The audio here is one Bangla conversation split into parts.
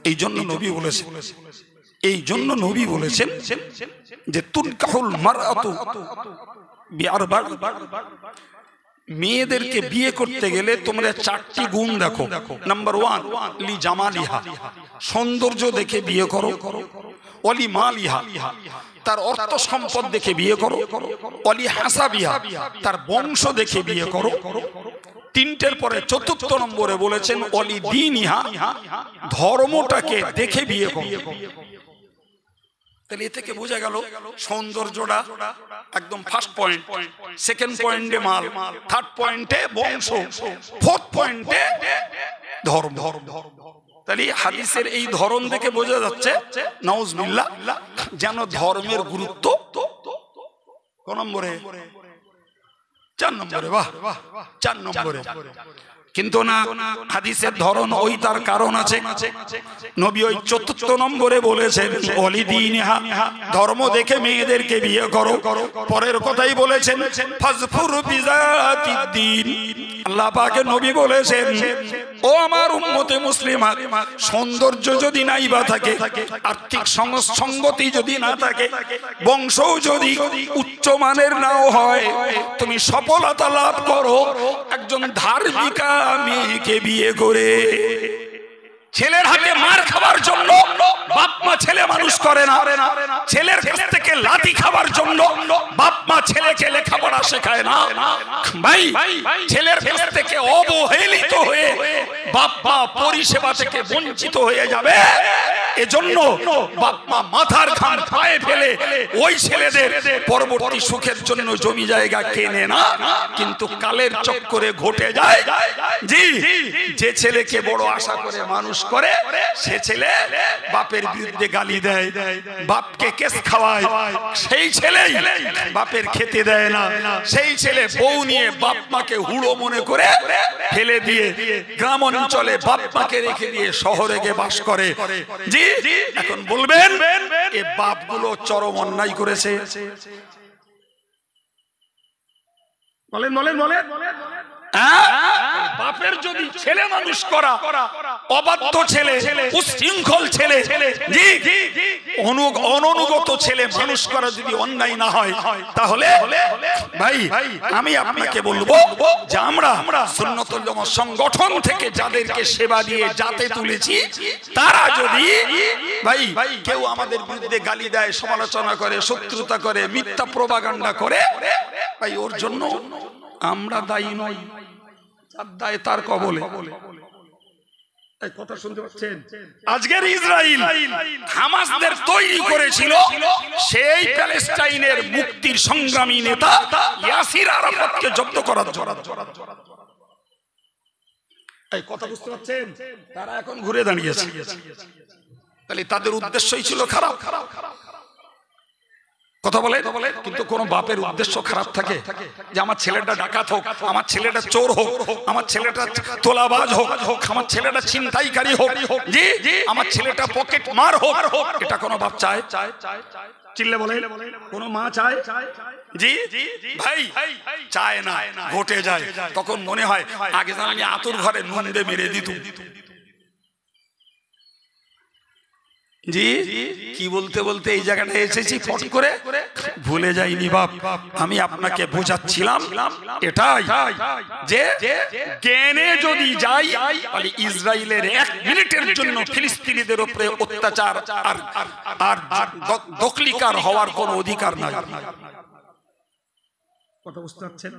এই জন্য নবী বলেছেন যে তুনকাহুল মারআতু বিআরবা, মেয়েদেরকে বিয়ে করতে গেলে তোমরা 4টি গুণ দেখো। নাম্বার 1 লি জামালিহা, সৌন্দর্য দেখে বিয়ে করো। ওয়ালি মালিহা, তার অর্থ সম্পদ দেখে বিয়ে করো। ওয়ালি হাসাবিহা, তার বংশ দেখে বিয়ে করো। 3টের পরে 4র্থ নম্বরে বলেছেন ওয়ালি দীনিহা, ধর্মটাকে দেখে বিয়ে করো। তাহলে এ থেকে বোঝা গেল সৌন্দর্যটা একদম ফার্স্ট পয়েন্ট, সেকেন্ড পয়েন্টে মাল, থার্ড পয়েন্টে বংশ, ফোর্থ পয়েন্টে ধর্ম। তাহলে হাদিসের এই ধরন দেখে বোঝা যাচ্ছে নাউজুবিল্লাহ যেন ধর্মের গুরুত্ব কোন নম্বরে? 4 নম্বরে। বাহ, 4 নম্বরে। কিন্তু না, হাদিসের ধরন ওই, তার কারণ আছে। নবী ওই 4র্থ নম্বরে বলেছেন ওয়ালিদিনহা, ধর্ম দেখে মেয়েদেরকে বিয়ে করো। পরের কথাই বলেছেন ফাজফুর বিজাতিদ্দিন। আল্লাহ পাকের নবী বলেছেন ও আমার উম্মতে মুসলিমা, সৌন্দর্য যদি নাই বা থাকে, আর্থিক সঙ্গতি যদি না থাকে, বংশও যদি উচ্চ মানের নাও হয়, তুমি সফলতা লাভ করো একজন ধার্মিকা মেয়েকে বিয়ে করে। ছেলের হাতে মার খাবার জন্য বাপ মা ছেলে মানুষ করে না। ছেলের কাছ থেকে লাথি খাবার জন্য বাপ মা ছেলেকে লেখাপড়া শেখায় না। ভাই, ছেলের কাছ থেকে অবহেলিত হয়ে বাপ মা পরিষেবা থেকে বঞ্চিত হয়ে যাবে, এজন্য বাপ মা মাথার ঘাম পায়ে ফেলে ওই ছেলেদের পরবর্তী সুখের জন্য জমি জায়গা কেনে না। কিন্তু কালের চক্করে ঘটে যায় জি, যে ছেলেকে বড় আশা করে মানুষ করে, সে ছেলে বাপের বিরুদ্ধে গালি দেয়, বাপকে কেস খাওয়ায়, সেই ছেলে বাপের খেতে দেয় না। সেই ছেলে বউ নিয়ে বাপ মাকে হুড়ো মনে করে ফেলে দিয়ে গ্রাম অঞ্চলে বাপ মাকে রেখে দিয়ে শহরে গিয়ে বাস করে। জি, এখন বলবেন এ বাপগুলো চরম অন্যায় করেছে। বলেন বলেন বলেন। বাপের যদি ছেলে মানুষ করা অবাধ্য ছেলে, উচ্ছৃঙ্খল ছেলে, অননুগত ছেলে মানুষ করা যদি অন্যায় না হয়, তাহলে ভাই আমি আপনাকে বলবো যে আমরা সুন্নাতুল জামাত সংগঠন থেকে যাদেরকে সেবা দিয়ে যাতে তুলেছি, তারা যদি ভাই কেউ আমাদের বিরুদ্ধে গালি দেয়, সমালোচনা করে, শত্রুতা করে, মিথ্যা প্রোপাগান্ডা করে, ভাই ওর জন্য আমরা দায়ী নই, দায় তার কবলে। কথা শুনতে পাচ্ছেন? আজকের ইসরাইল হামাসদের তৈরি করেছিল সেই প্যালেস্টাইনের মুক্তির সংগ্রামী নেতা ইয়াসির আরাফাতকে জব্দ করার জন্য। এই কথা বুঝতে পাচ্ছেন? তারা এখন ঘুরে দাঁড়িয়েছে। তাহলে তাদের উদ্দেশ্যই ছিল খারাপ। কথা বলে, কিন্তু কোন বাপের উদ্দেশ্য খারাপ থাকে যে আমার ছেলেটা ডাকাত হোক, আমার ছেলেটা চোর হোক, আমার ছেলেটা তোলাবাজ হোক, আমার ছেলেটা ছিনতাইকারী হোক, জি আমার ছেলেটা পকেট মার হোক, এটা কোন বাপ চায়? চিল্লে বলে কোন মা চায়? জি ভাই চায় না। ঘটে যায় তখন মনে হয় আগে যেন আমি আতুর ঘরে নুন দিয়ে মেরে দিত। জি কি বলতে বলতে এই জায়গাটা এসেছি, ফট করে ভুলে যাইনি বাপ। আমি আপনাকে বোঝাচ্ছিলাম এটাই যে জ্ঞানে যদি যাই তাহলে ইসরায়েলের 1 মিনিটের জন্য ফিলিস্তিনিদের উপরে অত্যাচার আর দখলিকার হওয়ার কোনো অধিকার নাই। কথা বুঝতে পারছেন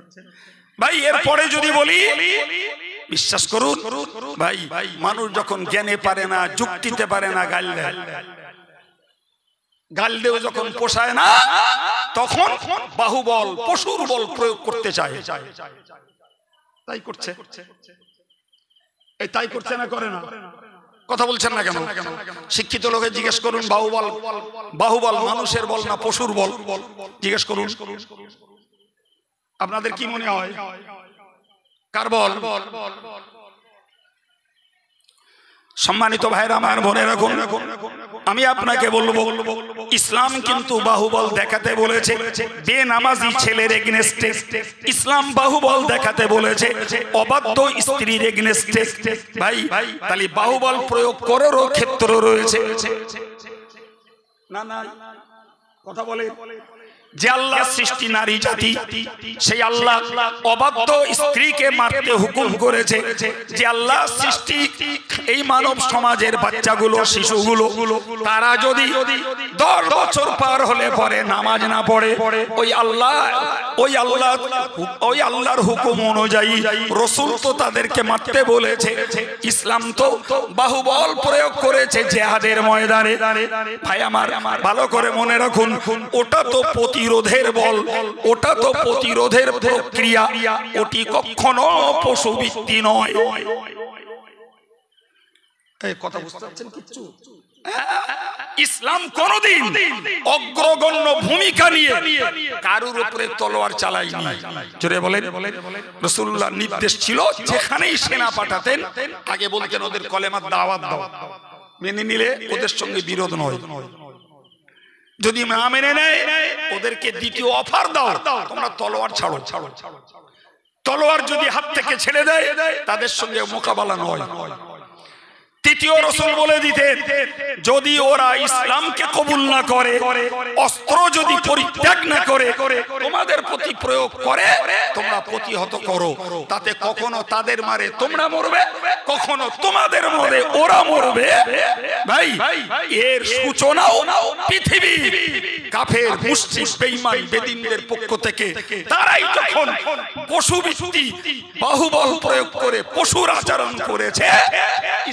ভাই? এরপরে যদি বলি, বিশ্বাস করুন ভাই, মানুষ যখন জ্ঞানে পারে না, যুক্তিতে পারে না, গাল দেয়। গাল দেও যখন পোষায় না, তখন বাহুবল, পশুর বল প্রয়োগ করতে চায়। তাই করছে, এই তাই করছে না করে না? কথা বলছেন না কেন? শিক্ষিত লোকে জিজ্ঞেস করুন, বাহুবল মানুষের বল না পশুর বল? জিজ্ঞেস করুন, আপনাদের কি মনে হয় কার বল? সম্মানিত ভাইরা আমার, মনে রাখুন, আমি আপনাকে বলবো ইসলাম কিন্তু বাহুবল দেখাতে বলেছে বেনামাজি ছেলের এগেনস্টে, ইসলাম বাহুবল দেখাতে বলেছে অবাধ্য স্ত্রীর এগেনস্টে। ভাই তাহলে বাহুবল প্রয়োগ করারও ক্ষেত্র রয়েছে। না না কথা বলে যে আল্লাহ সৃষ্টি নারী জাতি, সেই আল্লাহ অবাধ্য স্ত্রীকে মারতে হুকুম করেছে। যে আল্লাহ সৃষ্টি এই মানব সমাজের বাচ্চাগুলো, শিশুগুলো, তারা যদি 10 বছর পার হলে পরে নামাজ না পড়ে, ওই আল্লাহর হুকুম অনুযায়ী রাসূল তো তাদেরকে মারতে বলেছে। ইসলাম তো বাহুবল প্রয়োগ করেছে জিহাদের ময়দানে। ভাই আমার ভালো করে মনে রাখুন, ওটা তো প্রতিরোধের বল, ওটা তো প্রতিরোধের প্রক্রিয়া, ওটি কখনো পশুবৃত্তি নয়। এই কথা বুঝতে পারছেন কিছু? ইসলাম কোনদিন অগ্রগণ্য ভূমিকা নিয়ে কারুর উপরে তলোয়ার চালায়নি। জোরে বলেন। রাসূলুল্লাহ নির্দেশ ছিল যেখানেই সেনা পাঠাতেন আগে বলতেন ওদের কলেমার দাওয়াত দাও, মেনে নিলে ওদের সঙ্গে বিরোধ নয়, যদি না মেনে নেয় ওদেরকে দ্বিতীয় অফার দাও, তোমরা তলোয়ার ছাড়ো। তলোয়ার যদি হাত থেকে ছেড়ে দেয় তাদের সঙ্গে মোকাবেলা নয়। তৃতীয় রাসূল বলে দিতেন যদি ওরা ইসলামকে কবুল না করে, অস্ত্র যদি পরিত্যাগ না করে, তোমাদের প্রতি প্রয়োগ করে, তোমরা প্রতিহত করো। তাতে কখনো তাদের মারে তোমরা মরবে, কখনো তোমাদের মারে ওরা মরবে। ভাই এর সূচনাও পৃথিবী কাফের, মুশরিক, বেঈমান, বেদিনদের পক্ষ থেকে তারাই যখন পশুবৃত্তি বাহুবল প্রয়োগ করে পশুর আচরণ করেছে,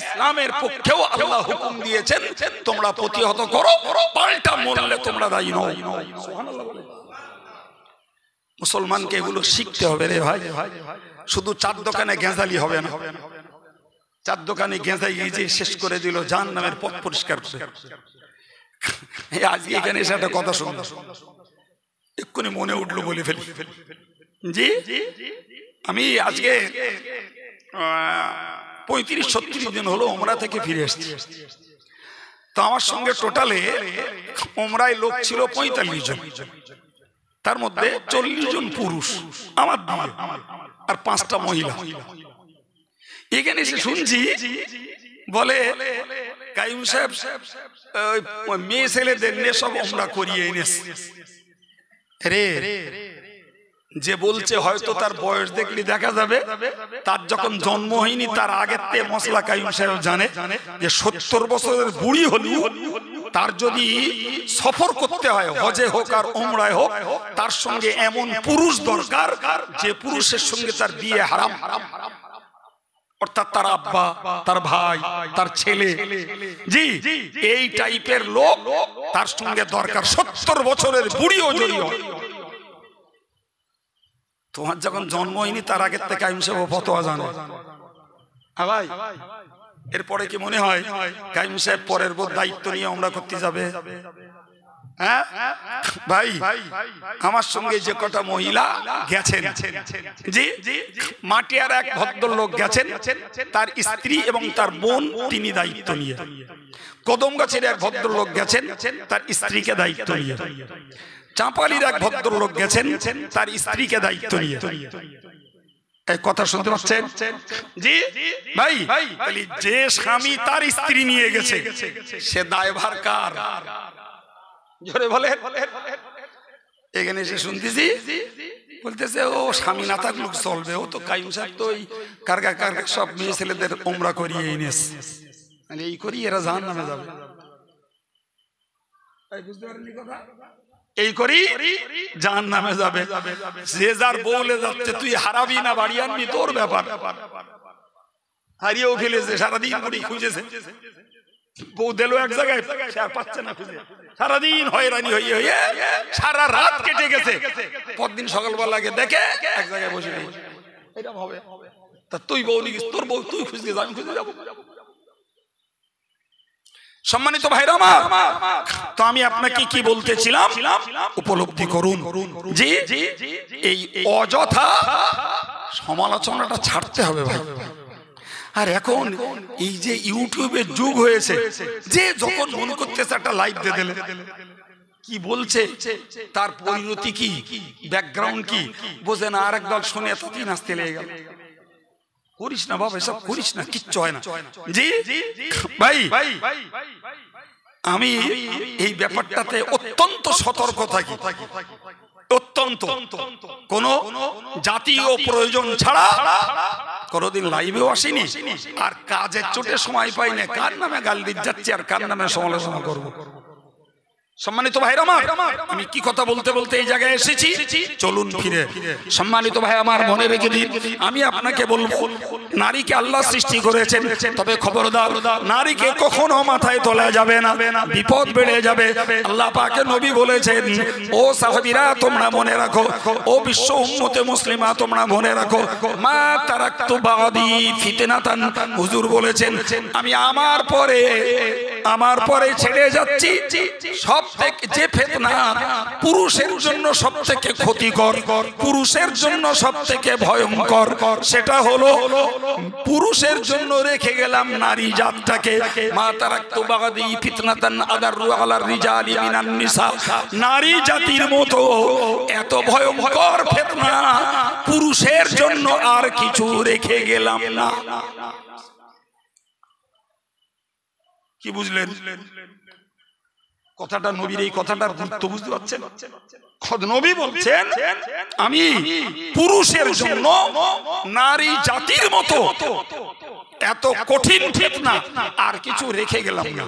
ইসলামের পক্ষেও আল্লাহ হুকুম দিয়েছেন তোমরা প্রতিহত করো, পাল্টা মরলে তোমরা দায়ী নও। সুবহানাল্লাহ। মুসলমানকে এগুলো শিখতে হবে রে ভাই। শুধু চার দোকানে গেঁজালি হবে না। চার দোকানে গেঁজাই যে শেষ করে দিল জাহান্নামের পথ পরিষ্কার করে। আজকে এখানে এসে একটা কথা শুনলাম, এক্ষুনি মনে উঠলো, বলে ফেলি। জি আমি আজকে 35-36 দিন হলো ওমরা থেকে ফিরে এসেছি। তো আমার সঙ্গে টোটালে ওমরায় লোক ছিল 45 জন, তার মধ্যে 40 জন পুরুষ আমার দিয়ে, আর 5টা মহিলা। এখানে এসে শুনছি বলে কাইয়ুম সাহেব মেয়ে ছেলেদের নিয়ে সব ওমরা করিয়ে এনেছে। রে যে বলছে হয়তো তার বয়স দেখলে দেখা যাবে, তার যখন জন্ম হয়নি তার আগের থেকে মশলা কাইয়ুম সাহেব জানে যে 70 বছরের বুড়ি হলেও তার যদি সফর করতে হয়, হজে হোক আর ওমরায় হোক, তার সঙ্গে এমন পুরুষ দরকার যে পুরুষের সঙ্গে তার বিয়ে হারাম। অর্থাৎ তার আব্বা, তার ভাই, তার ছেলে, জি এই টাইপের লোক তার সঙ্গে দরকার। 70 বছরের বুড়িও যদি হয়, তোমার যখন জন্ম হয়নি তার আগের থেকে কাইয়ুম সাহেব ফতোয়া জানে। ভাই এরপরে কি মনে হয় কাইয়ুম সাহেব পরের বোধ দায়িত্ব নিয়ে ওমরা করতে যাবে? হ্যাঁ ভাই, আমার সঙ্গে যে কটা মহিলা গেছেন, জি মাটিয়ার এক ভদ্রলোক গেছেন, তার স্ত্রী এবং তার বোন তিনি দায়িত্ব নিয়ে। কদমগাছের এক ভদ্রলোক গেছেন, তার স্ত্রীকে দায়িত্ব নিয়ে। চাঁপালির এক ভদ্রলোক গেছেন, তার স্ত্রীকে দায়িত্ব নিয়ে। এই কথা শুনতে পাচ্ছেন? জি ভাই, তাহলে যে স্বামী তার স্ত্রী নিয়ে গেছে সে দায়ভার কার? জোরে বলেন। এখানে এসে শুনতেছি বলতেছে ও স্বামী না থাকলে চলবে, ও তো কাইয়ুম সাহেব তো ওই কারগা কারগা সব মেয়ে ছেলেদের ওমরা করিয়ে এনেছে, এই করি এরা জাহান্নামে যাবে। বুঝতে পারেননি কথা? এই করি জাহান্নামে যাবে। যে যার বউলে যাচ্ছে তুই হারাবি না বাড়ি আনবি তোর ব্যাপার। হারিয়েও ফেলেছে, সারাদিন মুড়ি খুঁজেছে, বউ দিল এক জায়গায় পাচ্ছে না খুঁজে, সারাদিন হয়রানি হয়ে হয়ে সারা রাত কেটে গেছে। পরদিন সকালবেলা লাগে দেখে এক জায়গায় বসে নেই। এরকম হবে তা তুই বউ নিস, তোর বউ তুই খুঁজতে যাবি, খুঁজে যাবো। সম্মানিত ভাইরা আমার, তো আমি আপনাকে কি বলতেছিলাম উপলব্ধি করুন যে এই অযথা সমালোচনাটা ছাড়তে হবে ভাই। আর এখন এই যে ইউটিউবের যুগ হয়েছে, যে যখন মনে করতেছে একটা লাইভ দিয়ে দিলে কি বলছে, তার পরিণতি কি, ব্যাকগ্রাউন্ড কি বোঝে না, আর একদল শুনে এতদিন আসতে লেগে গেল। করিস না বাবা, এসব করিস না, কিচ্ছু হয় না। জি ভাই, আমি এই ব্যাপারটাতে অত্যন্ত সতর্ক থাকি, অত্যন্ত। কোন জাতীয় প্রয়োজন ছাড়া কোনদিন লাইভেও আসিনি, আর কাজের চোটে সময় পাই না কার নামে গালি দিয়ে যাচ্ছি আর কার নামে সমালোচনা করব। সম্মানিত ভাইরা আমার, আমি কি কথা বলতে বলতে এই জায়গায় এসেছি, চলুন ফিরে। সম্মানিত ভাই আমার, মনে রেখে দিন, আমি আপনাকে বলবো, নারীকে আল্লাহ সৃষ্টি করেছেন, তবে খবরদার নারীকে কখনো মাথায় তোলা যাবে না, বিপদ বেড়ে যাবে। আল্লাহ পাকের নবী বলেছেন, ও সাহাবীরা তোমরা মনে রাখো, ও বিশ্ব উম্মতে মুসলিমা তোমরা মনে রাখো, মা তারাকতু বাদি ফিতনাতান, হুজুর বলেছেন আমি আমার পরে ছেড়ে যাচ্ছি সব থেকে যে ফিতনা পুরুষের জন্য সব থেকে ক্ষতিকর, পুরুষের জন্য সব থেকে ভয়ঙ্কর, সেটা হলো পুরুষের জন্য রেখে গেলাম নারী জাতটাকে। মা তারাকতু বাদি ফিতনাতান আদারু আলার রিজালি মিনান নিসা, নারী জাতির মতো এত ভয়ঙ্কর ফিতনা পুরুষের জন্য আর কিছু রেখে গেলাম না। কি বুঝলেন কথাটা? নবীর এই কথাটার গুরুত্ব বুঝতে পারছেন? নবী বলছেন আমি পুরুষের জন্য নারী জাতির মতো এত কঠিন ফিতনা আর কিছু রেখে গেলাম না।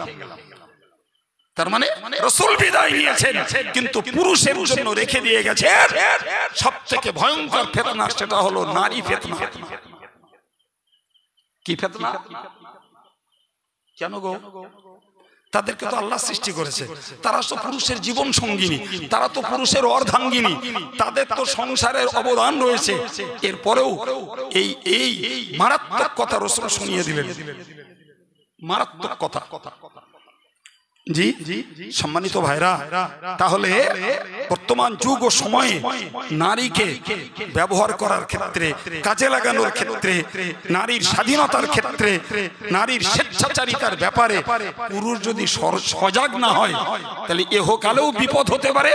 তার মানে রাসূল বিদায় নিয়েছেন, কিন্তু পুরুষের জন্য রেখে দিয়ে গেছেন সব থেকে ভয়ঙ্কর ফিতনা, সেটা হলো নারী ফিতনা। কি ফিতনা? কেন গো? তাদেরকে তো আল্লাহ সৃষ্টি করেছে, তারা তো পুরুষের জীবন সঙ্গিনী, তারা তো পুরুষের অর্ধাঙ্গিনী, তাদের তো সংসারের অবদান রয়েছে। এরপরেও এই মারাত্মক কথা রাসূল শুনিয়ে দিলেন, মারাত্মক কথা। জি সম্মানিত ভাইরা, তাহলে বর্তমান যুগ ও সময়ে নারীকে ব্যবহার করার ক্ষেত্রে, কাজে লাগানোর ক্ষেত্রে, নারীর স্বাধীনতার ক্ষেত্রে, নারীর স্বেচ্ছাচারিতার ব্যাপারে পুরুষ যদি সজাগ না হয়, তাহলে ইহকালেও বিপদ হতে পারে,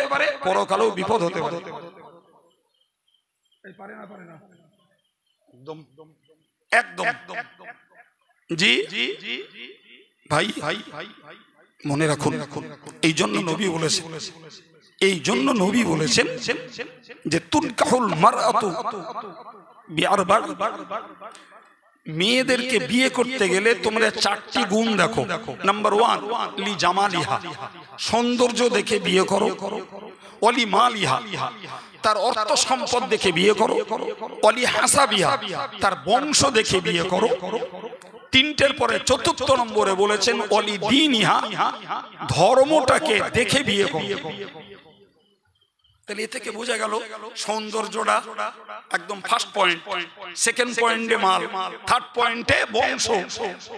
পরকালেও বিপদ হতে পারে। একদম জি ভাই, মনে রাখুন, এই জন্য নবী বলেছেন যে তুনকাহুল মারআতু বিআরবা, মেয়েদেরকে বিয়ে করতে গেলে তোমরা চারটি গুণ দেখো। নাম্বার 1 লি জামালিহা, সৌন্দর্য দেখে বিয়ে করো। ওয়ালি মালিহা, তার অর্থ সম্পদ দেখে বিয়ে করো। ওয়ালি হাসাবিহা, তার বংশ দেখে বিয়ে করো। তিনটের পরে চতুর্থ নম্বরে বলেছেন ওয়ালি দীনিহা, ধর্মটাকে দেখে বিয়ে করো। তাহলে এ থেকে বোঝা গেল সৌন্দর্যটা একদম ফার্স্ট পয়েন্ট, সেকেন্ড পয়েন্টে মাল, থার্ড পয়েন্টে বংশ,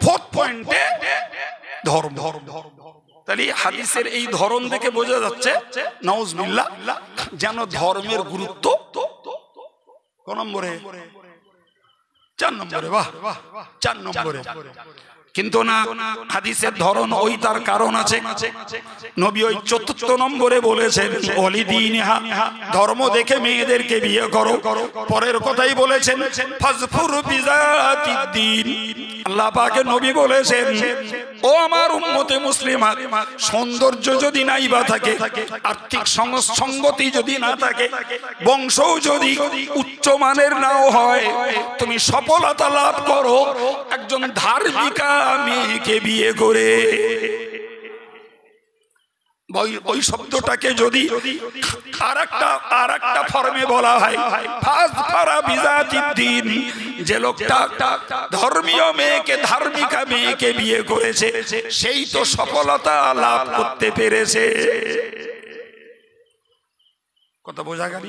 ফোর্থ পয়েন্টে ধর্ম। তাহলে হাদিসের এই ধরন দেখে বোঝা যাচ্ছে নাউজুবিল্লাহ যেন ধর্মের গুরুত্ব কোন নম্বরে? 4 নম্বরে। বাহ, 4 নম্বরে। কিন্তু না, হাদিসের ধরন ওই, তার কারণ আছে। নবী ওই 4র্থ নম্বরে বলেছেন ওয়ালি দীনিহা, ধর্ম দেখে মেয়েদেরকে বিয়ে করো। পরের কথাই বলেছেন ফাজফুর বিজাতিদ দ্বীন, আল্লাহ পাকের নবী বলেছেন ও আমার উম্মতে মুসলিমা, সৌন্দর্য যদি নাই বা থাকে, আর্থিক সঙ্গতি যদি না থাকে, বংশও যদি উচ্চ মানের নাও হয়, তুমি সফলতা লাভ করো একজন ধার্মিকা মেয়েকে বিয়ে করে। ওই শব্দটাকে যদি আরেকটা ফর্মে বলা হয় ফাজফারা বিজাতিদ দ্বীন, যে লোকটা ধর্মীয় মেয়েকে, ধার্মিকা মেয়েকে বিয়ে করেছে, সেই তো সফলতা লাভ করতে পেরেছে। কথা বোঝা গেল?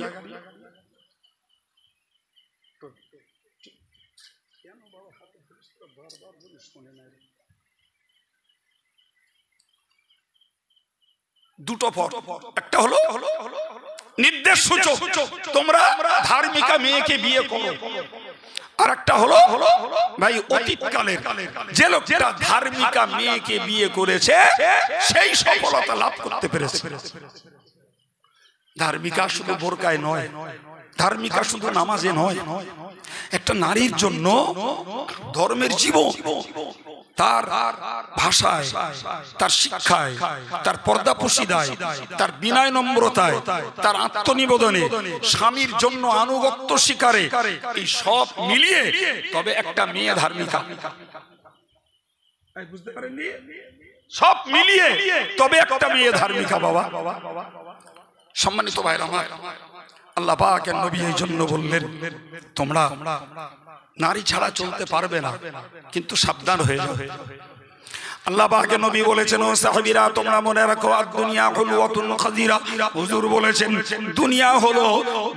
দুটো পথ, একটা হলো নির্দেশ সূচক, তোমরা ধার্মিকা মেয়েকে বিয়ে করো। আর একটা হলো ভাই অতীতকালের যে লোকটা ধার্মিকা মেয়েকে বিয়ে করেছে সেই সফলতা লাভ করতে পেরেছে। ধার্মিকা শুধু বোরকায় নয়, ধার্মিকা শুধু নামাজে নয়, একটা নারীর জন্য ধর্মের জীবন, তার ভাষায়, তার শিক্ষায়, তার পর্দাপোশিদায়, তার বিনয় নম্রতায়, তার আত্মনিবেদনে, স্বামীর জন্য আনুগত্য স্বীকারে, এই সব মিলিয়ে তবে একটা মেয়ে ধার্মিকা। বুঝতে পারেননি? সব মিলিয়ে তবে একটা মেয়ে ধার্মিকা বাবা। সম্মানিত ভাইরা আমার, আল্লাহ পাকের নবী এই জন্য বললেন তোমরা নারী ছাড়া চলতে পারবে না, কিন্তু সাবধান হয়ে যাও। আল্লাহ পাকের নবী বলেছেন, ও সাহাবীরা তোমরা মনে রাখো, আর দুনিয়া হুলওয়াতুন খাদিরা। হুজুর বলেছেন দুনিয়া হলো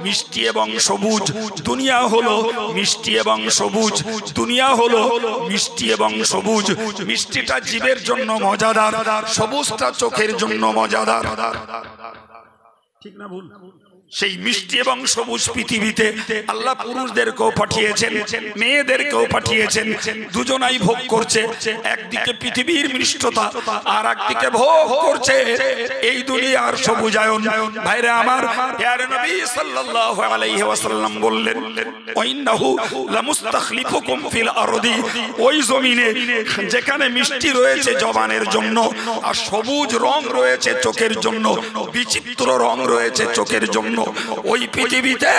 মিষ্টি এবং সবুজ, দুনিয়া হলো মিষ্টি এবং সবুজ, দুনিয়া হলো মিষ্টি এবং সবুজ। মিষ্টিটা জীবের জন্য মজাদার, সবুজটা চোখের জন্য মজাদার। ঠিক না ভুল? সেই মিষ্টি এবং সবুজ পৃথিবীতে আল্লাহ পুরুষদেরকেও পাঠিয়েছেন, মেয়েদেরকেও পাঠিয়েছেন। দুজনাই ভোগ করছে, একদিকে পৃথিবীর মিষ্টতা আর একদিকে ভোগ করছে এই দুনিয়ার সবুজায়ন। ভাইরা আমার, প্যারে নবী সাল্লাল্লাহু আলাইহি ওয়াসাল্লাম বললেন, ওয়াইন্নাহু লামুস্তাখলিফুকুম ফিল আরদি। ওই জমিনে যেখানে মিষ্টি রয়েছে জবানের জন্য, আর সবুজ রং রয়েছে চোখের জন্য, বিচিত্র রং রয়েছে চোখের জন্য, ওই পৃথিবীতে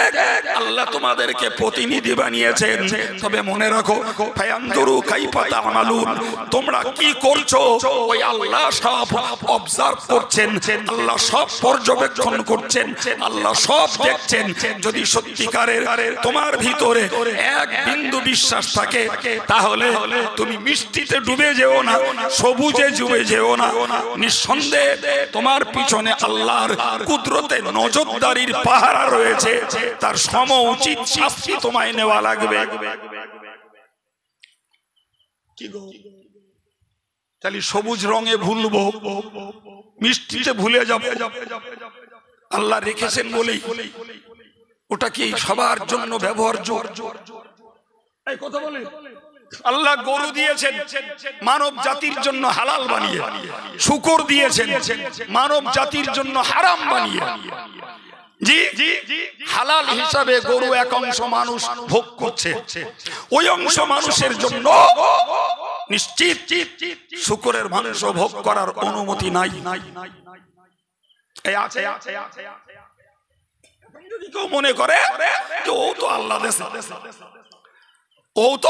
আল্লাহ তোমাদেরকে প্রতিনিধি বানিয়েছেন। তবে মনে রাখো, ফায়ানজুরু কাইফা তা'মালুন, তোমরা কি করছো ওই আল্লাহ সব অবজার্ভ করছেন, আল্লাহ সব পর্যবেক্ষণ করছেন, আল্লাহ সব দেখছেন। যদি সত্যিকারের তোমার ভিতরে এক বিন্দু বিশ্বাস থাকে, তাহলে তুমি মিষ্টিতে ডুবে যেও না, সবুজে ডুবে যেও না। নিঃসন্দেহে তোমার পিছনে আল্লাহর কুদরতে নজরদারির পাহারা রয়েছে, তার সমউচিত শাস্তি তোমায় নেওয়া লাগবে। কি গো, তাহলে সবুজ রঙে ভুলবো, মিষ্টিতে ভুলে যাবো? আল্লাহ রেখেছেন বলেই ওটা কি সবার জন্য ব্যবহার্য? এই কথা বলে আল্লাহ গরু দিয়েছেন মানব জাতির জন্য হালাল বানিয়ে, শূকর দিয়েছেন মানব জাতির জন্য হারাম বানিয়ে। জি, হালাল হিসাবে গরু এক অংশ মানুষ ভোগ করছে, ওই অংশ মানুষের জন্য নিশ্চিত শূকরের মাংস ভোগ করার অনুমতি নাই। যদি কেউ মনে করে যে ও তো আল্লাহ দেশে, ও তো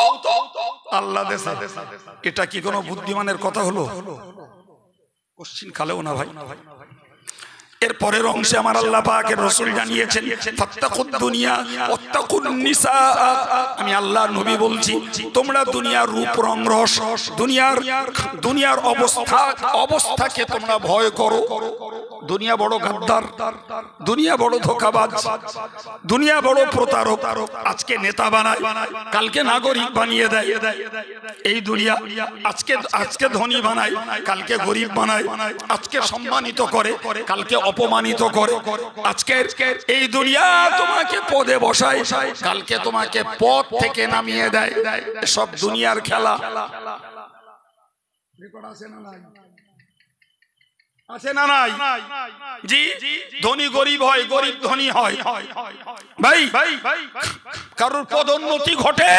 আল্লাহ দেশে, এটা কি কোনো বুদ্ধিমানের কথা হলো? কোশ্চিন কালেও না ভাই। এর পরের অংশে আমার আল্লাহ পাকের রাসূল জানিয়েছেন, ফাত্তাকুদ দুনিয়া ওয়াত্তাকুন নিসা। আমি আল্লাহর নবী বলছি, তোমরা দুনিয়ার রূপ রং রস, দুনিয়ার অবস্থাকে তোমরা ভয় করো। দুনিয়া বড় গাদ্দার, দুনিয়া বড় ধোঁকাবাজ, দুনিয়া বড় প্রতারক। আজকে নেতা বানায়, কালকে নাগরিক বানিয়ে দেয়। এই দুনিয়া আজকে ধনী বানায়, কালকে গরিব বানায়। আজকে সম্মানিত করে, কালকে অপমানিত করে। আজকের এই দুনিয়া তোমাকে পদে বসায়, কালকে তোমাকে পদ থেকে নামিয়ে দেয়। সব দুনিয়ার খেলা। আছে না নাই? জি, ধনী গরিব হয়, গরিব ধনী হয়। ভাই কারোর পদোন্নতি ঘটে,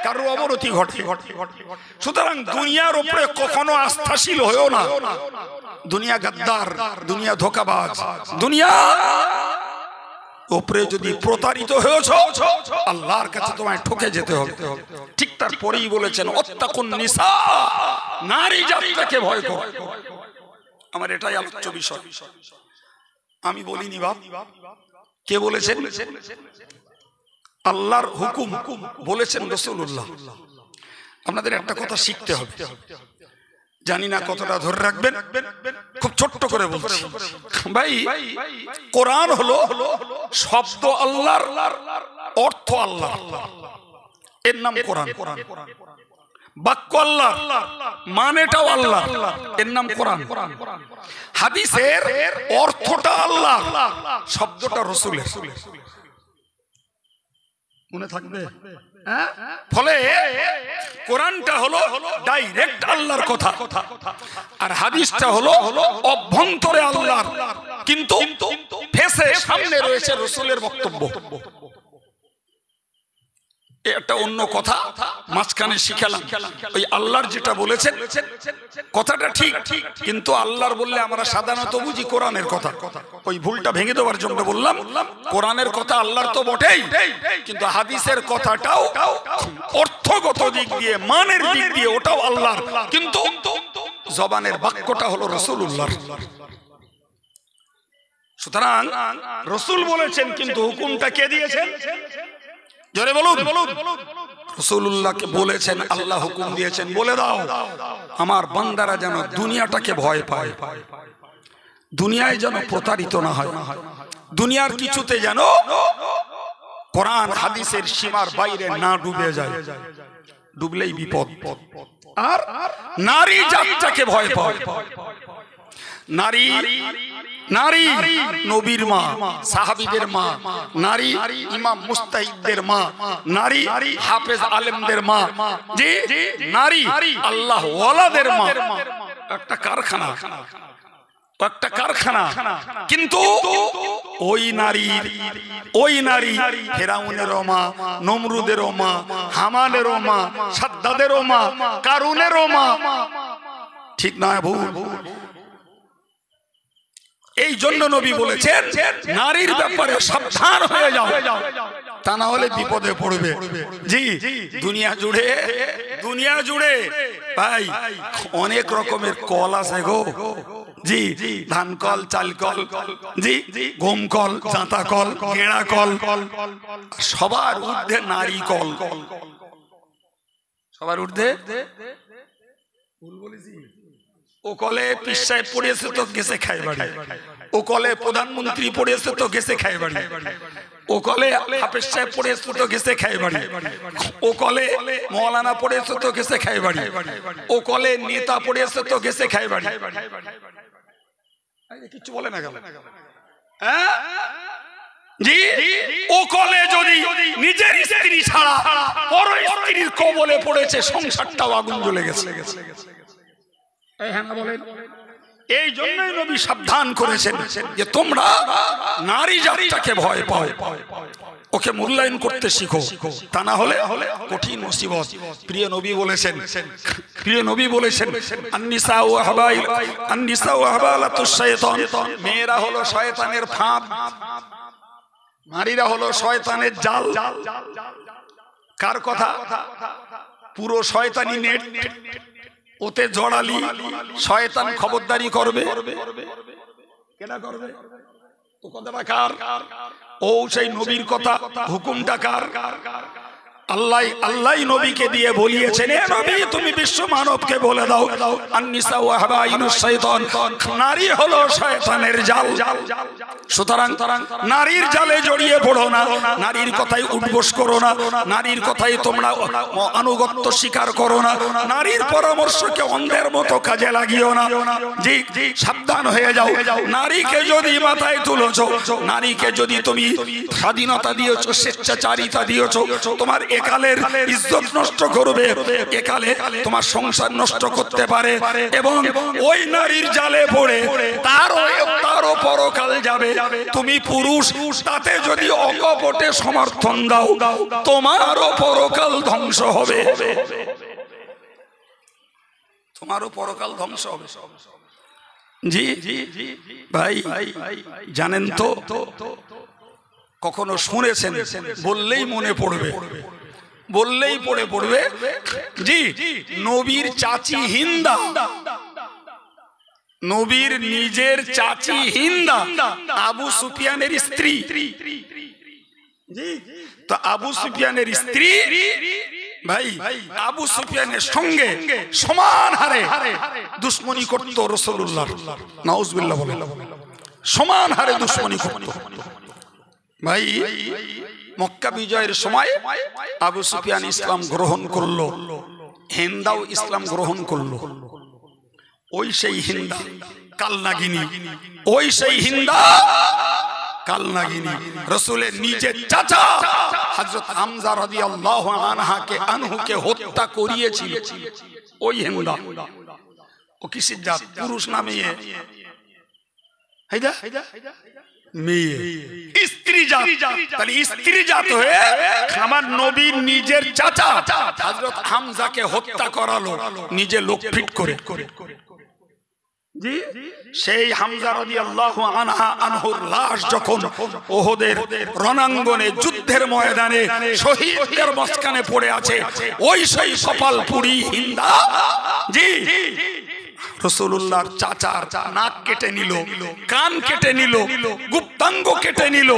কারোর অবনতি ঘটে। সুতরাং দুনিয়ার উপরে কখনো আস্থাশীল হয়েও না। দুনিয়া গাদ্দার, দুনিয়া ধোঁকাবাজ। দুনিয়া উপরে যদি প্রতারিত হয়েছ, আল্লাহর কাছে তোমায় ঠকে যেতে হবে। ঠিক তারপরেই বলেছেন, ওয়াত্তাকুন নিসা, নারী জাতিকে ভয় করো। আমার এটাই আলোচ্য বিষয়। আমি বলিনি বাপ, কে বলেছেন? আল্লাহর হুকুম বলেছেন রাসূলুল্লাহ। আপনাদের একটা কথা শিখতে হবে, জানি না কতটা ধরে রাখবেন, খুব ছোট্ট করে বলছি ভাই। কোরআন হলো শব্দ আল্লাহর, অর্থ আল্লাহ, এর নাম কোরআন। বাক্য আল্লাহ, মানেটাও আল্লাহ, এর নাম কোরআন। হাদিসের অর্থটা আল্লাহ, শব্দটা রাসূলের। মনে থাকবে? ফলে কোরআনটা হলো ডাইরেক্ট আল্লাহর কথা, আর হাদিসটা হলো অভ্যন্তরে আল্লাহর, কিন্তু ফেসে সামনে রয়েছে রাসূলের বক্তব্য। একটা অন্য কথা মাঝখানে শিখালাম, ওই আল্লাহর যেটা বলেছেন কথাটা ঠিক, কিন্তু আল্লাহর বললে আমরা সাধারণত বুঝি কোরআনের কথা। ওই ভুলটা ভেঙে দেওয়ার জন্য বললাম, কোরআনের কথা আল্লাহর তো বটেই, কিন্তু হাদিসের কথাটাও অর্থগত দিক দিয়ে, মানের দিক দিয়ে ওটাও আল্লাহর, কিন্তু জবানের বাক্যটা হলো রাসূলুল্লাহর। সুতরাং রাসূল বলেছেন, কিন্তু হুকুমটা কে দিয়েছেন? জোরে বলুন। রাসূলুল্লাহকে বলেছেন, আল্লাহ হুকুম দিয়েছেন, বলে দাও আমার বান্দারা যেন দুনিয়াটাকে ভয় পায়, দুনিয়ায় যেন প্রতারিত না হয়, দুনিয়ার কিছুতে যেন কোরআন হাদিসের সীমার বাইরে না ডুবে যায়, ডুবলেই বিপদ। আর নারী জাতটাকে ভয় পায়, নারী নারী নবীর মা, সাহাবীদের মা, নারী ইমাম মুস্তাহিদদের মা, নারী হাফেজ আলেমদের মা, জি নারী আল্লাহ ওয়ালাদের মা। একটা কারখানা, একটা কারখানা, কিন্তু ওই নারী ফেরাউনেরও মা, নমরুদেরও মা, হামানেরও মা, সাদ্দাদেরও মা, কারুনেরও মা। ঠিক নয় ভুল? এই জন্য নবী বলেছেন নারীর ব্যাপারে সাবধান হয়ে যাও, তা না হলে বিপদে পড়বে। জি দুনিয়া জুড়ে ভাই অনেক রকমের কল আছে গো। জি ধান কল, চাল কল, জি গম কল, জাঁতা কল, গেঁড়া কল, সবার ঊর্ধ্বে নারী কল, সবার ঊর্ধ্বে। ও কলে পীর সাহেব পড়েছে তো গেছে খায় বাড়ি, ও কলে প্রধানমন্ত্রী পড়েছে তো গেছে খায় বাড়ি, ও কলে হাফেজ সাহেব পড়েছে তো গেছে খায় বাড়ি, ও কলে মৌলানা পড়েছে তো গেছে খায় বাড়ি, ও কলে নেতা পড়েছে তো গেছে খায় বাড়ি। কিছু বলে না গেল? জি ও কলে যদি নিজের স্ত্রী ছাড়া পর স্ত্রীর কবলে পড়েছে, সংসারটাও আগুন জ্বলে গেছে। এই জন্যই নবী সাবধান করেছেন যে তোমরা নারী জাতিটাকে ভয় পাও, ওকে মূল্যায়ন করতে শিখো, তা না হলে কঠিন মুসিবত। প্রিয় নবী বলেছেন আন-নিসা ওয়া হাবালাতুশ শাইতান, মেয়েরা হলো শয়তানের ফাঁদ, নারীরা হলো শয়তানের জাল। কার কথা? পুরো শয়তানি নেট, ওতে জড়ালি শয়তান খবরদারি করবে। কেনা করবে? ও কথাটা কার? ও সেই নবীর কথা, হুকুমটা কার? আল্লাহ নবীকে দিয়ে বলিয়েছেন, এ নবী তুমি বিশ্ব মানবকে বলে দাও আন-নিসা ওয়া হাবাইলুশ শাইতান, নারী হলো শয়তানের জাল। সুতরাং নারীর জালে জড়িয়ে পড়ো না, নারীর কথাই উঠবোস করো না, নারীর কথাই তোমরা আনুগত্য স্বীকার করো না, নারীর পরামর্শকে অন্ধের মতো কাজে লাগিও না। জি সাবধান হয়ে যাও। নারীকে যদি মাথায় তুলেছো, নারীকে যদি তুমি স্বাধীনতা দিয়েছো, স্বেচ্ছাচারিতা দিয়েছো, তোমার একালের ইজ্জত নষ্ট করবে, একালে তোমার সংসার নষ্ট করতে পারে, এবং ওই নারীর জালে পড়ে তারও পরকাল যাবে। তুমি পুরুষ, তাতে যদি অকপটে সমর্থন দাও, তোমারও পরকাল ধ্বংস হবে, তোমারও পরকাল ধ্বংস হবে। জি ভাই জানেন তো, কখনো শুনেছেন? বললেই মনে পড়বে, বললেই পড়বে। জি নবীর চাচি হিন্দা, নবীর নিজের চাচি হিন্দা আবু সুফিয়ানের স্ত্রী। তো আবু সুফিয়ানের স্ত্রী ভাই আবু সুফিয়ানের সঙ্গে সমান হারে দুশ্মনী করত রাসূলুল্লাহ, নাউজুবিল্লাহ বলে, সমান হারে দুশ্মনী করত। ভাই মক্কা বিজয়ের সময় আবু সুফিয়ান ইসলাম গ্রহণ করলো, হিন্দাও ইসলাম গ্রহণ করলো। ওই সেই হিন্দা কালনাগিনী, ওই সেই হিন্দা কালনাগিনী রাসূলের নিজের চাচা হযরত হামজা রাদিয়াল্লাহু আনহুকে হত্যা করিয়েছিল ওই হিন্দা। ও কিসের জাত? পুরুষ না মেয়ে? হায়দা মেয়ে, স্ত্রী জাত। তাহলে স্ত্রী জাত হয়ে আমার নবীর নিজের চাচা হযরত হামজাকে হত্যা করালো নিজে লোক ফিট করে। জি, সেই হামজা রাদিয়াল্লাহু আনহুর লাশ যখন ওহদের রণাঙ্গনে যুদ্ধের ময়দানে শহীদদের মাঝখানে পড়ে আছে, ওই সেই কপালপুরী হিন্দা জি রাসূলুল্লাহর চাচার নাক কেটে নিল, কান কেটে নিল, গুপ্তাঙ্গ কেটে নিল,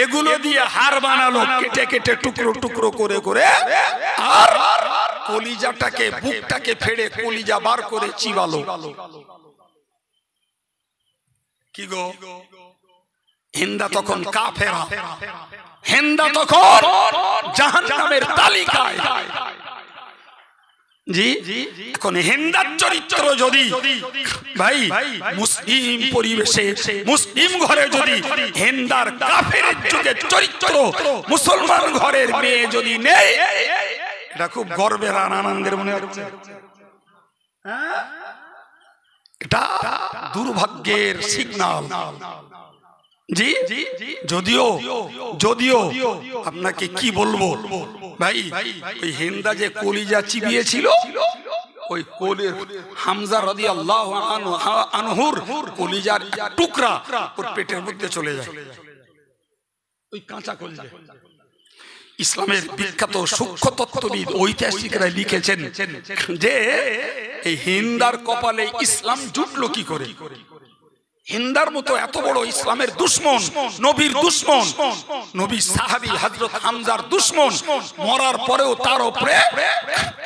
এগুলো দিয়ে হাড় বানালো, কেটে কেটে টুকরো টুকরো করে করে, আর কলিজাটাকে বুকটাকে ফেড়ে কলিজা বার করে চিবালো। কি গো, হিন্দা তখন কাফেরা, হিন্দা তখন জাহান্নামের তালিকায়। জি, এখন হিন্দার চরিত্র যদি ভাই মুসলিম পরিবেশে মুসলিম ঘরে যদি হিন্দার কাফের যুগের চরিত্র মুসলমান ঘরের মেয়ে যদি নেই, এটা খুব গর্বের আর আনন্দের মনে হচ্ছে। এটা দুর্ভাগ্যের সিগন্যাল। জি, যদিও যদিও আপনাকে কি বলবো ভাই, ওই হিন্দা যে কলিজা চিবিয়েছিল, ওই হামজা রাদিয়াল্লাহু আনহুর কলিজার টুকরা ওর পেটের মধ্যে চলে যায়, ওই কাঁচা কলিজা। ইসলামের বিখ্যাত সূক্ষ্ম তত্ত্ববিদ ঐতিহাসিকরা লিখেছেন যে এই হিন্দার কপালে ইসলাম জুটলো কি করে। হিন্দার মতো এত বড় ইসলামের দুশমন, নবীর দুশমন, নবীর সাহাবী হযরত হামজার দুশমন, মরার পরেও তার উপরে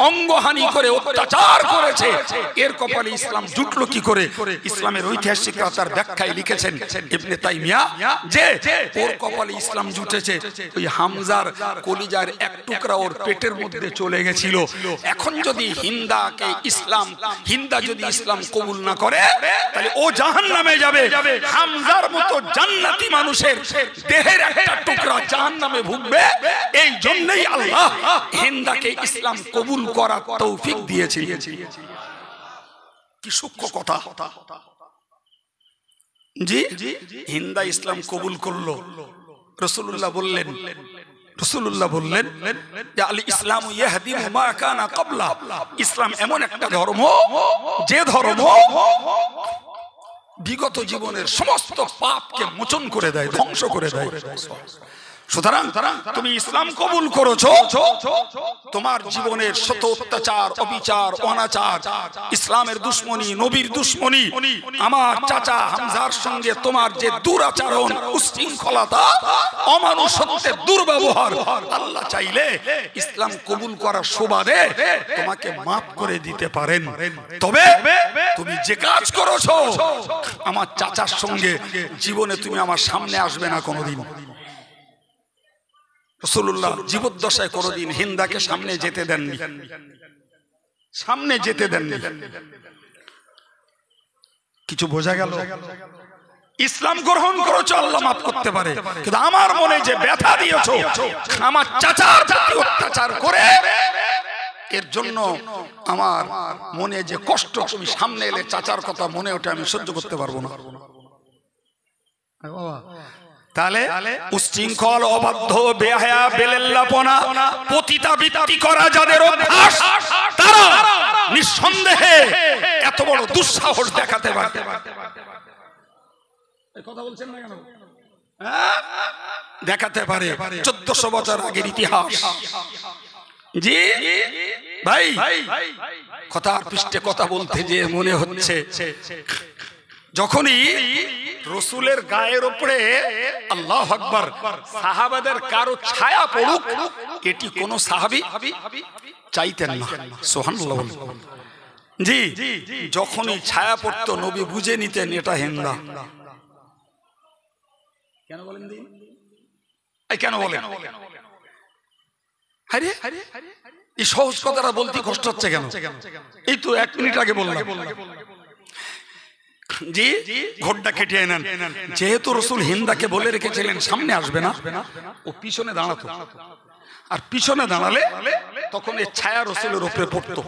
অঙ্গহানি করে অত্যাচার করেছে, এর কপালে ইসলাম জুটলো কি করে। ইসলামের ঐতিহাসিকরা তার ব্যাখ্যায় লিখেছেন ইবনে তাইমিয়া যে ওর কপালে ইসলাম জুটেছে ওই হামজার কলিজার এক টুকরা ওর পেটের মধ্যে চলে গেছিল। এখন যদি হিন্দা যদি ইসলাম কবুল না করে, তাহলে ও জাহান্নামে যাবে। হামজার মতো জান্নাতি মানুষের দেহের একটা টুকরা জাহান্নামে ভুগবে। এই জন্যই আল্লাহ হিন্দাকে ইসলাম কবুল করার তৌফিক দিয়েছে। কি সূক্ষ্ম কথা। জি, হিন্দা ইসলাম কবুল করলো। রাসূলুল্লাহ বললেন যে আল ইসলাম ইয়াহদিমু মা কানা ক্বাবলা, ইসলাম এমন একটা ধর্ম যে ধর্ম বিগত জীবনের সমস্ত পাপকে মোচন করে দেয়, ধ্বংস করে দেয়। সুতরাং তুমি ইসলাম কবুল করেছো, তোমার জীবনের শত অত্যাচার, অবিচার, অনাচার, ইসলামের দুশমনী, নবীর দুশমনী, আমার চাচা হামজার সঙ্গে তোমার যে দুরাচরণ, উশৃঙ্খলতা, অমানুষত্বের দুর্ব্যবহার, আল্লাহ চাইলে ইসলাম কবুল করার সুবাদে তোমাকে মাফ করে দিতে পারেন। তবে তুমি যে কাজ করেছো আমার চাচার সঙ্গে, জীবনে তুমি আমার সামনে আসবে না কোনোদিন। রাসূলুল্লাহ জীবদ্দশায় কোনোদিন হিন্দাকে সামনে যেতে দেননি, সামনে যেতে দেননি। কিছু বোঝা গেল? ইসলাম গ্রহণ করেছো, আল্লাহ মাফ করতে পারে, কিন্তু আমার মনে যে ব্যথা দিয়েছো আমার চাচার প্রতি অত্যাচার করে, এর জন্য আমার মনে যে কষ্ট, তুমি সামনে এলে চাচার কথা মনে ওঠে, আমি সহ্য করতে পারবো না। তাহলে উচ্ছৃঙ্খল, অবাধ্য, বেহায়া, বেলেল্লাপনা, পতিতাবৃত্তি করা যাদের অভ্যাস, তারা নিঃসন্দেহে এত বড় দুঃসাহস দেখাতে পারে। কথা বলছেন না কেন? দেখাতে পারে। 1400 বছর আগের ইতিহাস। জি ভাই, কথার পৃষ্ঠে কথা বলতে যে মনে হচ্ছে, যখনই রসুলের গায়ের উপরে আল্লাহু আকবার সাহাবাদের কারো ছায়া পড়ুক, এটি কোন সাহাবী চাইতেন না। সুবহানাল্লাহ। জি, যখনই ছায়া পড়তো নবী বুঝে নিতেন এটা হিন্দা। কেন বলেন দিন? কেন বলেন? আরে এই সহজ কথাটা বলতে কষ্ট হচ্ছে কেন? এই তো 1 মিনিট আগে বললাম। জি ঘোড়টা কেটে নেন। যেহেতু রসুল হিন্দাকে বলে রেখেছিলেন সামনে আসবে না, ও পিছনে দাঁড়াতো, আর পিছনে দাঁড়ালে তখন এই ছায়া রসুলের উপরে পড়তো।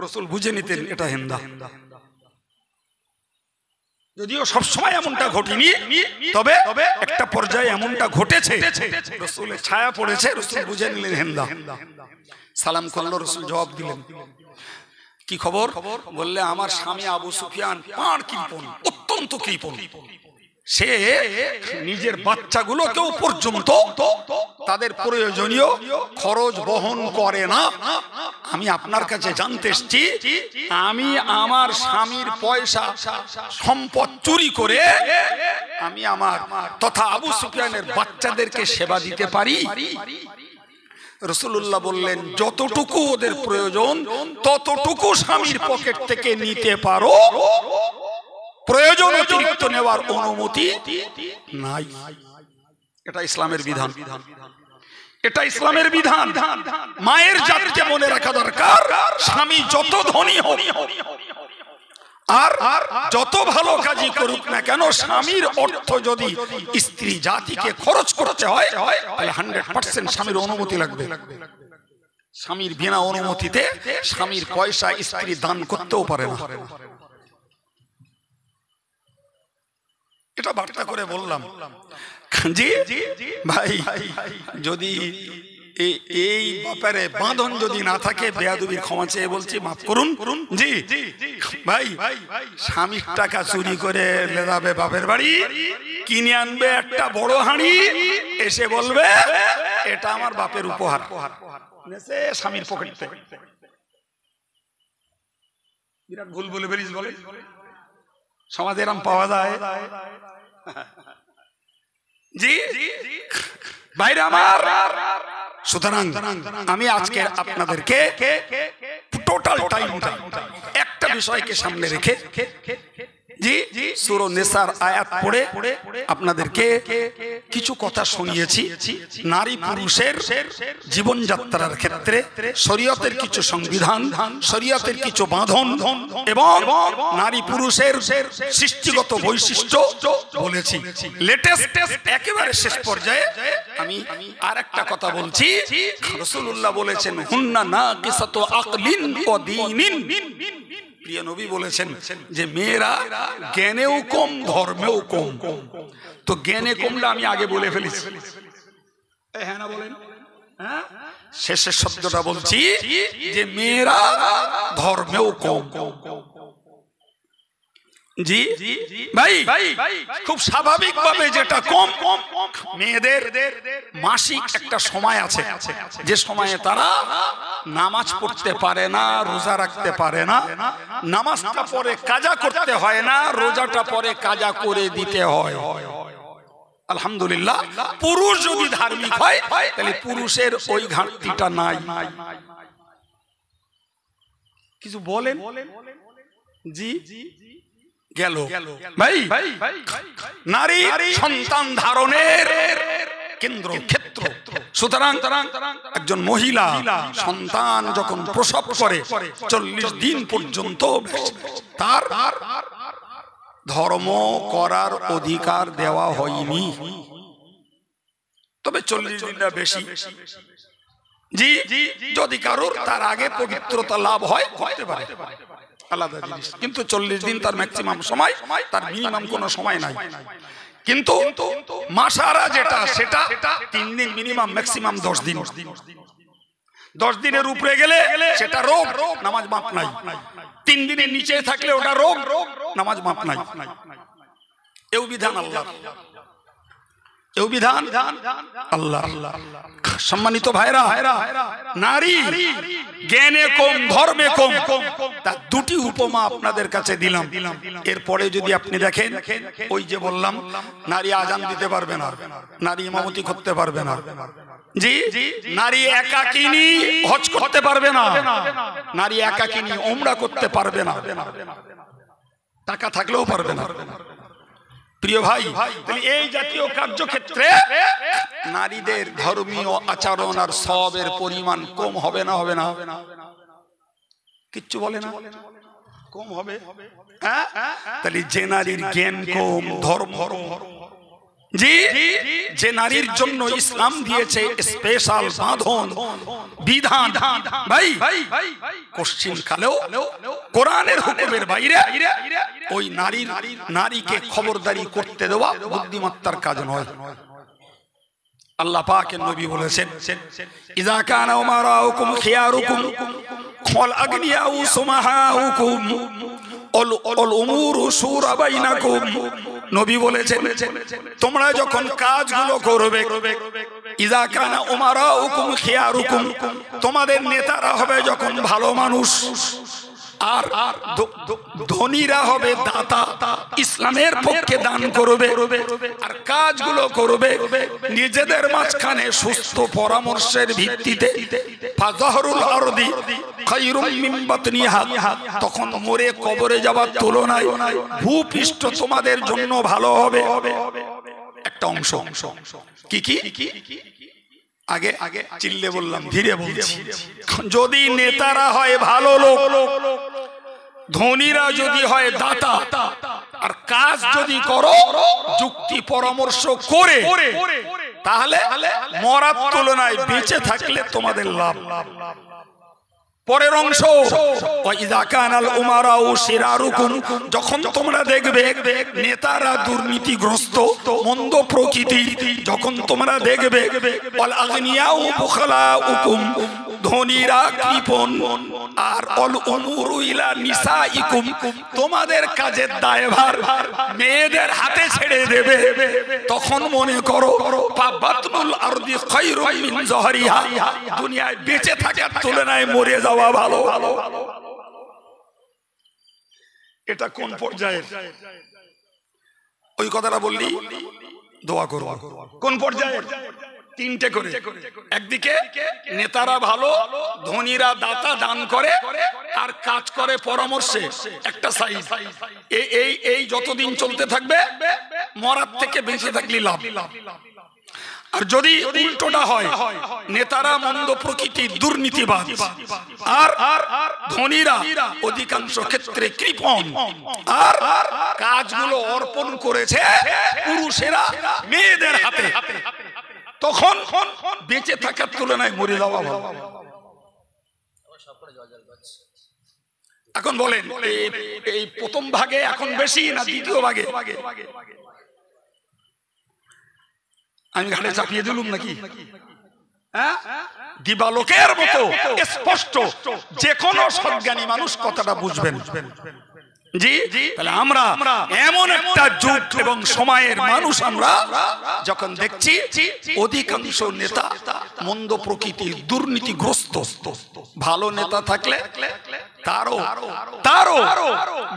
রসুল বুঝে নিতেন এটা হিন্দা। যদিও সবসময় এমনটা ঘটেনি, তবে একটা পর্যায়ে এমনটা ঘটেছে, রসুলের ছায়া পড়েছে, রসুল বুঝে নিলেন হিন্দা। সালাম করলো, রসুল জবাব দিলেন, কি খবর? বললে আমার স্বামী আবু সুফিয়ান পাঁড় কৃপণ, অত্যন্ত কৃপণ। সে নিজের বাচ্চাগুলোকেও পর্যন্ত তাদের প্রয়োজনীয় খরচ বহন করে না। আমি আপনার কাছে জানতে এসেছি, আমি আমার স্বামীর পয়সা সম্পদ চুরি করে আমি আমার তথা আবু সুফিয়ানের বাচ্চাদেরকে সেবা দিতে পারি? রাসূলুল্লাহ বললেন, যতটুকু ওদের প্রয়োজন ততটুকু স্বামীর পকেট থেকে নিতে পারো, প্রয়োজন অতিরিক্ত নেওয়ার অনুমতি নাই। এটা ইসলামের বিধান, এটা ইসলামের বিধান। মায়ের জাতকে মনে রাখা দরকার, স্বামী যত ধনী হোক আর যত ভালো কাজই করুক না কেন, স্বামীর অর্থ যদি স্ত্রী জাতিকে খরচ করতে হয় তাহলে 100% স্বামীর অনুমতি লাগবে। স্বামীর বিনা অনুমতিতে স্বামীর পয়সা স্ত্রী দান করতেও পারে না। এটা বার্তা করে বললাম। জি ভাই, যদি এই ব্যাপারে বাঁধন যদি না থাকে, বেয়াদবির ক্ষমা চেয়ে বলছি, মাফ করুন। জি ভাই, স্বামীর টাকা চুরি করে লেদাবে বাপের বাড়ি, কিনে আনবে একটা বড় হাঁড়ি, এসে বলবে এটা আমার বাপের উপহার, স্বামীর পকেট থেকে। বিরাট ভুল বলে বেরিস বলে, সমাজে এরম পাওয়া যায়। জি বাইরে আমার। সুতরাং আমি আজকে আপনাদেরকে টোটাল টাইমটা একটা বিষয়কে সামনে রেখে জি সূরা নিসার আয়াত পড়ে আপনাদেরকে কিছু কথা শুনিয়েছি। নারী পুরুষের জীবনযাত্রার ক্ষেত্রে শরীয়তের কিছু সংবিধান, শরীয়তের কিছু বাঁধন এবং নারী পুরুষের সৃষ্টিগত বৈশিষ্ট্য বলেছি। লেটেস্ট একেবারে শেষ পর্যায়ে আমি আর একটা কথা বলছি। রাসূলুল্লাহ বলেছেন, হুন্না নাকিসাতু আকলিন ওয়া দীনিন। প্রিয় নবী বলেছেন যে মেয়েরা জ্ঞানেও কম, ধর্মেও কম। তো জ্ঞানে কমটা আমি আগে বলে ফেলেছি, হ্যাঁ না বলেন? শেষের শব্দটা বলছি যে মেয়েরা ধর্মেও কম। জি ভাই, খুব স্বাভাবিক ভাবে যেটা কম, মেয়েদের মাসিক একটা সময় আছে যে সময়ে তারা নামাজ পড়তে পারে না, রোজা রাখতে পারে না। নামাজটা পরে কাজা করতে হয় না, রোজাটা পরে কাজা করে দিতে হয়। আলহামদুলিল্লাহ, পুরুষ যদি ধার্মিক হয় তাহলে পুরুষের ওই ঘাটতিটা নাই। কিছু বলেন? জি গেল ভাই, নারী সন্তান ধারণের কেন্দ্র ক্ষেত্র। সুতরাং একজন মহিলা সন্তান যখন প্রসব করে 40 দিন পর্যন্ত তার ধর্ম করার অধিকার দেওয়া হয়নি, তবে 40 দিনটা বেশি। জি যদি কারোর তার আগে পবিত্রতা লাভ হয় করতে পারে, আলাদা জিনিস। কিন্তু 40 দিন তার ম্যাক্সিমাম সময়, তার মিনিমাম কোনো সময় নাই। কিন্তু মাসারা যেটা, সেটা 3 দিন মিনিমাম, ম্যাক্সিমাম 10 দিন। 10 দিনের উপরে গেলে সেটা রোগ, নামাজ মাপ নাই। 3 দিনের নিচে থাকলে ওটা রোগ, নামাজ মাপ নাই। এও বিধান আল্লাহ, এও বিধান আল্লাহ। সম্মানিত ভাইরা, নারী জ্ঞানে কম, ধর্মে কম, তার দুটি উপমা আপনাদের কাছে দিলাম। এরপরে যদি আপনি দেখেন, ওই যে বললাম নারী আজান দিতে পারবে না, নারী ইমামতি করতে পারবে না। জি নারী একাকিনী হজ করতে পারবে না, নারী একাকিনী উমরা করতে পারবে না, টাকা থাকলেও পারবে না। প্রিয় ভাই, এই জাতীয় কার্যক্ষেত্রে নারীদের ধর্মীয় আচরণ আর সওয়াবের পরিমাণ কম হবে না? হবে না? কিচ্ছু বলে না, কম হবে। তাহলে যে নারীর জ্ঞান কম, ধর্ম জি, যে নারীর জন্য ইসলাম দিয়েছে স্পেশাল বাঁধন বিধান, ভাই কোশ্চিন কালেও কোরআনের হুকুমের বাইরে ওই নারীকে খবরদারি করতে দেওয়া বুদ্ধিমত্তার কাজ নয়। আল্লাহ পাকের নবী বলেছেন, ইযা কানা উমারাউকুম খিয়ারুকুম ওয়াল আগনিয়াউ সুমাহাউকুম অল উমুরু শুরা বাইনাকুম। নবী বলেছেন, তোমরা যখন কাজগুলো করবে, ইযা কানা উমারাউকুম খিয়ারুকুম, তোমাদের নেতারা হবে যখন ভালো মানুষ, আর ধনীরা হবে দাতা, ইসলামের পক্ষে দান করবে, আর কাজগুলো করবে নিজেদের মাঝখানে সুস্থ পরামর্শের ভিত্তিতে, ফাযহরুল আরদি খায়রুম মিন বাতনিহা, তখন মরে কবরে যাওয়ার তুলনায় ভূপৃষ্ঠ তোমাদের জন্য ভালো হবে। একটা অংশ কি কি আগে চিল্লে বললাম, ধীরে বলছি। যদি নেতারা হয় ভালো লোক, ধনীরা যদি হয় দাতা, আর কাজ যদি করো যুক্তি পরামর্শ করে, তাহলে মরার তুলনায় বেঁচে থাকলে তোমাদের লাভ। পরের অংশ, ওয়াইযা কানাল উমারাউ শিরারুকুম, যখন তোমরা দেখবে নেতারা দুর্নীতিগ্রস্ত, মন্দ প্রকৃতির, যখন তোমরা দেখবে ওয়াল আগনিয়াউ বুখালাউকুম, ধনীরা কৃপণ, আর অল উমুরু ইলা নিসাইকুম, তোমাদের কাজের দায়ভার মেয়েদের হাতে ছেড়ে দেবে, তখন মনে করো ফাবাতনুল আরদি খায়রুম মিন যহরিহা, দুনিয়ায় বেঁচে থাকার তুলনায় মরে যাওয়া ভালো। এটা কোন পর্যায়ে? ওই কথাটা বললি দোয়া করো। কোন পর্যায়ে? তিনটে করে। একদিকে নেতারা ভালো, ধনীরা দাতা দান করে আর কাজ করে পরামর্শে, একটা সাইড। এই যতদিন চলতে থাকবে মরার থেকে বেঁচে থাকলে লাভ। আর যদি উল্টোটা হয়, নেতারা মন্দ প্রকৃতির দুর্নীতিবাদ, আর ধনীরা অধিকাংশ ক্ষেত্রে কৃপণ, আর কাজগুলো অর্পণ করেছে পুরুষেরা মেয়েদের হাতে, তখন বেঁচে থাকার তুলনায় মরে যাওয়া ভালো। এখন বলেন, এই প্রথম ভাগে এখন বেশি না দ্বিতীয় ভাগে? আমি ঘাড়ে চাপিয়ে দিলুম নাকি? দিবালোকের মতো স্পষ্ট, যে কোনো সজ্ঞানী মানুষ কথাটা বুঝবেন। জি, তাহলে আমরা এমন একটা যুগ এবং সময়ের মানুষ, আমরা যখন দেখছি অধিকাংশ নেতা মন্দ প্রকৃতির দুর্নীতিগ্রস্ত, ভালো নেতা থাকলে তারও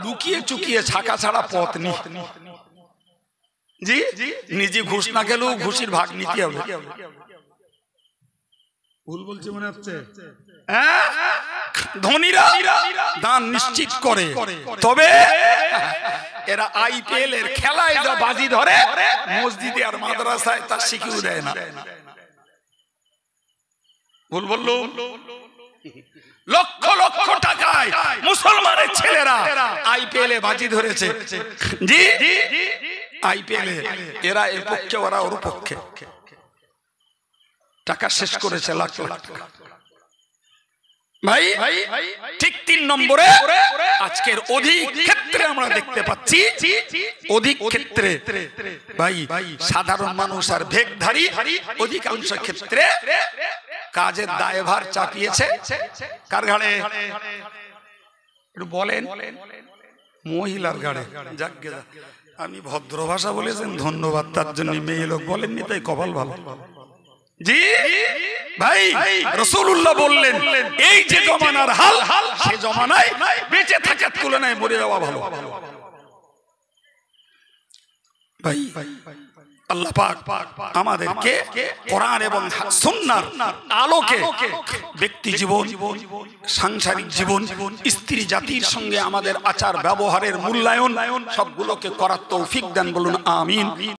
লুকিয়ে চুকিয়ে ছাকা ছাড়া পথ নেই। জি, নিজে ঘুষ না গেলেও ঘুষির ভাগ নিতে হবে। ভুল বলছে মনে হচ্ছে? ধনীরা দান নিশ্চিত করে, তবে এরা আইপিএল এর খেলায় যা বাজি ধরে, মসজিদে আর মাদ্রাসায় তা শিখিয়ে দেয় না। ভুল বললো? লক্ষ লক্ষ টাকায় মুসলমানের ছেলেরা আইপিএল এ বাজি ধরেছে। জি, আইপিএল এরা এর পক্ষে, ওরা ওর পক্ষে, টাকা শেষ করেছে লাখ লাখ টাকা। ভাই ঠিক 3 নম্বরে আজকের অধিক ক্ষেত্রে আমরা দেখতে পাচ্ছি, অধিক ক্ষেত্রে ভাই সাধারণ মানুষ আর ভেকধারী অধিকাংশ ক্ষেত্রে কাজের দায়ভার চাপিয়েছে কার ঘাড়ে? একটু বলেন। মহিলার ঘাড়ে। যাক গে, আমি ভদ্র ভাষা বলেছেন, ধন্যবাদ তার জন্য। মেয়ে লোক বলেননি, তাই কপাল ভালো। জি ভাই, রাসূলুল্লাহ বললেন, এই যে জমানার হাল, সে জমানায় বেঁচে থাকার তুলনায় মরে যাওয়া ভালো। ভাই আল্লাহ পাক আমাদেরকে কোরআন এবং সুন্নাহর আলোকে ব্যক্তি জীবন, সাংসারিক জীবন, স্ত্রী জাতির সঙ্গে আমাদের আচার ব্যবহারের মূল্যায়ন সবগুলোকে করার তৌফিক দান। বলুন আমিন।